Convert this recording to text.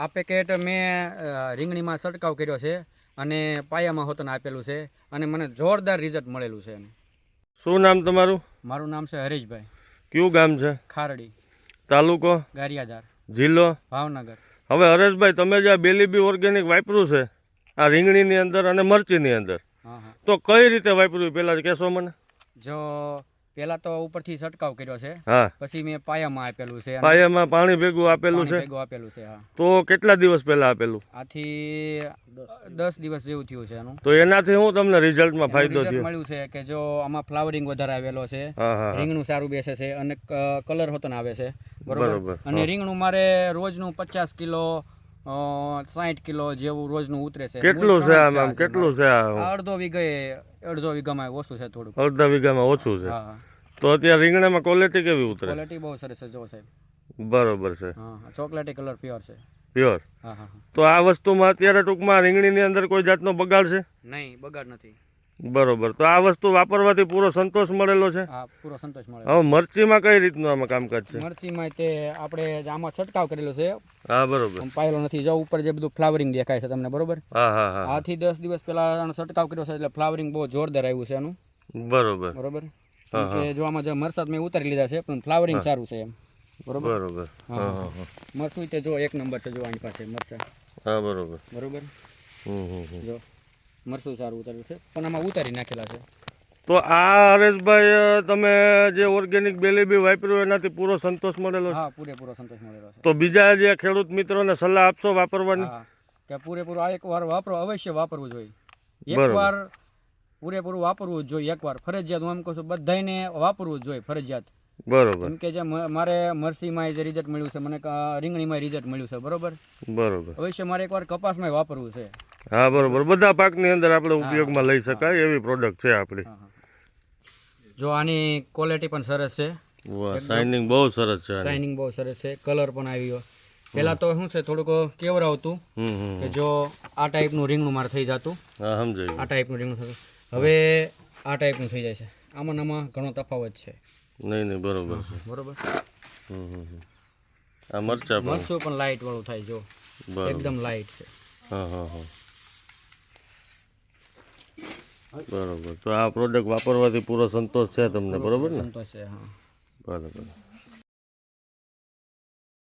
આ પેકેટ મેં રીંગણીમાં છંટકાવ કર્યો છે અને પાયામાં હોતન આપેલું છે અને મને જોરદાર રિઝલ્ટ મળેલું છે. શું નામ તમારું? મારું નામ છે હરીશભાઈ. કયું ગામ છે? ખારડી, તાલુકો? ગારિયાધાર, જિલ્લો? ભાવનગર. હવે હરેશભાઈ, તમે જે આ બેલીબી ઓર્ગેનિક વાપર્યું છે આ રીંગણીની અંદર અને મરચીની અંદર, તો કઈ રીતે વાપર્યું પહેલાં કહેશો મને? જો પહેલા તો ઉપરથી છંટકાવ કર્યો છે, હા. પછી મેં પાયામાં આપેલું છે. પાયામાં પાણી ભેગું આપેલું છે? ભેગું આપેલું છે, હા. તો કેટલા દિવસ પહેલા આપેલું? આથી 10 દિવસ જેવું થયું છે એનું. તો એનાથી હું તમને રિઝલ્ટમાં ફાયદો થયો? મળ્યું છે કે જો આમાં ફ્લાવરિંગ વધારે આવેલો છે, હા હા, રીંગણું સારું બેસે છે અને કલર હોતન આવે છે, બરોબર. અને રીંગણું મારે રોજનું 50 કિલો 60 કિલો જેવું રોજનું ઉતરે છે. કેટલું છે આમ? કેટલું છે આ? અડધો વીઘામાં ઓછું છે થોડું. અડધા વીઘામાં ઓછું છે. હા. તો અત્યારે રીંગણામાં ક્વોલિટી કેવી ઉતરે? ક્વોલિટી બહુ સરસ છે જો સાહેબ. બરોબર છે. હા, ચોકલેટી કલર પ્યોર છે. પ્યોર? હા હા. તો આ વસ્તુમાં અત્યારે ટૂંકમાં રીંગણીની અંદર કોઈ જાતનો બગાડ છે? નહીં, બગાડ નથી. બરોબર. તો આ વસ્તુ વાપરવાથી પૂરો સંતોષ મળેલો છે? હા, પૂરો સંતોષ મળે. હવે મરચીમાં કઈ રીતનું આમાં કામકાજ છે? મરચીમાં તે આપણે આમાં છંટકાવ કરેલો છે. હા, બરોબર. પાયેલો નથી. જો ઉપર જે બધું ફ્લાવરિંગ દેખાય છે તમને, બરોબર. હા હા હા. આથી 10 દિવસ પહેલા છંટકાવ કર્યો છે એટલે ફ્લાવરિંગ બહુ જોરદાર આવ્યું છે એનું. બરોબર બરોબર. કે જો આમાં જો મરચાં મેં ઉતારી લીધા છે પણ ફ્લાવરિંગ સારું છે એમ. બરોબર. બરોબર. હા હા. મરચું તે જો એક નંબર છે જો આની પાસે મરચાં. હા, બરોબર. બરોબર. જો મરચું સારું ઉતાર્યું છે પણ આમાં ઉતારી નાખેલા છે. તો આ હરેશભાઈ, તમે જે ઓર્ગેનિક બેલીબી વાપર્યું એનાથી પૂરો સંતોષ મળેલો છે? હા, પૂરેપૂરો સંતોષ મળેલો છે. તો બીજા જે ખેડૂત મિત્રોને સલાહ આપશો વાપરવાની? હા, કે પૂરેપૂરું આ એકવાર વાપરો, અવશ્ય વાપરવું જોઈએ. એકવાર પૂરેપૂરું વાપરવું જ જોઈએ. એકવાર ફરજિયાત, હું એમ કહું છું બધાને વાપરવું જ જોઈએ ફરજિયાત. બરોબર. કેમ કે જે મારે મરસીમાં જે રિઝલ્ટ મળ્યું છે, મને રીંગણીમાં રિઝલ્ટ મળ્યું છે, બરોબર. બરોબર. અવશ્ય મારે એકવાર કપાસમાં વાપરવું છે. હા, બરોબર. બધા પાકની અંદર આપણે ઉપયોગમાં લઈ શકાય એવી પ્રોડક્ટ છે આપણી. જો આની ક્વોલિટી પણ સરસ છે. શાઇનિંગ બહુ સરસ છે. શાઇનિંગ બહુ સરસ છે. કલર પણ આવ્યો. પહેલા તો શું છે થોડુંક કેવરાવતું કે જો આ ટાઈપનું રીંગણું મારે થઈ જતું. હા, સમજાય. આ ટાઈપનું રીંગણું થતું. હવે આ ટાઈપનું થઈ જાય છે. આમાં આમાં ઘણો તફાવત છે. નહીં, બરોબર છે. બરોબર. આ મરચું પણ લાઇટ વાળું થાય જો, એકદમ લાઇટ છે. હા હા હા, બરોબર. તો આ પ્રોડક્ટ વાપરવાથી પૂરો સંતોષ છે તમને, બરોબર ને? સંતોષ છે, હા. બરોબર.